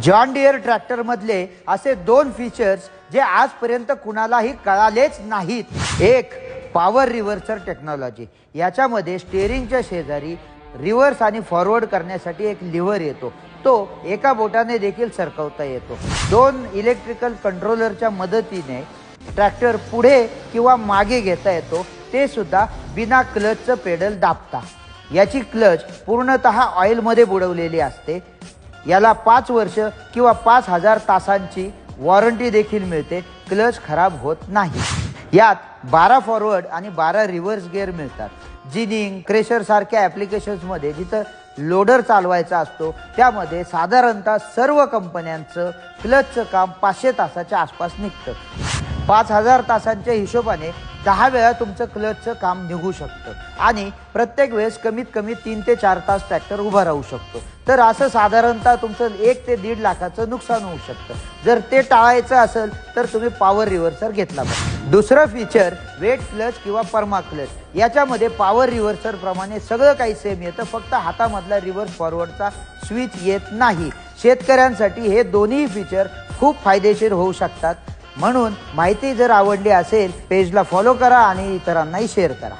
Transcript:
John Deere tractor मधले असे दोन फीचर्स जे आजपर्यंत कुणालाही कळालेच नाहीत। एक, पॉवर रिव्हर्सर टेक्नॉलॉजी। याच्यामध्ये स्टीअरिंगच्या शेजारी रिव्हर्स आणि फॉरवर्ड करण्यासाठी एक लिव्हर येतो, तो एका बोटाने देखील सरकवता येतो। दोन इलेक्ट्रिकल कंट्रोलरच्या मदतीने ट्रॅक्टर पुढे किंवा मागे घेता येतो, ते सुद्धा बिना क्लचचं पेडल दाबता। याची क्लच पूर्णतः ऑइल मध्ये बुडवलेली असते। याला 5 वर्ष किंवा 5000 तासांची वॉरंटी देखील मिळते। क्लच खराब होत नाही। यात 12 फॉरवर्ड आणि 12 रिव्हर्स गिअर मिळतात। जिनिंग, क्रेशर सारख्या ॲप्लिकेशन्स मध्ये जिथं लोडर चालवायचा असतो त्यामध्ये साधारणतः सर्व कंपन्यांचं क्लचचं काम 500 तासाच्या आसपास निघतं। 5000 तासांच्या हिशोबाने 10 वेळा तुमचं क्लचचं काम निघू शकतं आणि प्रत्येक वेळेस कमीत कमी 3 ते 4 तास ट्रॅक्टर उभा राहू शकतो। तर असं साधारणतः तुमचं 1 ते 1.5 लाखाचं नुकसान होऊ शकतं। जर ते टाळायचं असेल तर तुम्ही पॉवर रिव्हर्सर घेतला पाहिजे। दुसरं फीचर वेट क्लच किंवा परमा क्लच। याच्यामध्ये पॉवर रिव्हर्सर प्रमाणे सगळं काही सेम येतं, फक्त हातामधला रिव्हर्स फॉरवर्डचा स्विच येत नाही। शेतकऱ्यांसाठी हे दोन्ही फीचर खूप फायदेशीर होऊ शकतात। म्हणून माहिती जर आवडली असेल पेजला फॉलो करा आणि इतरांनाही शेअर करा।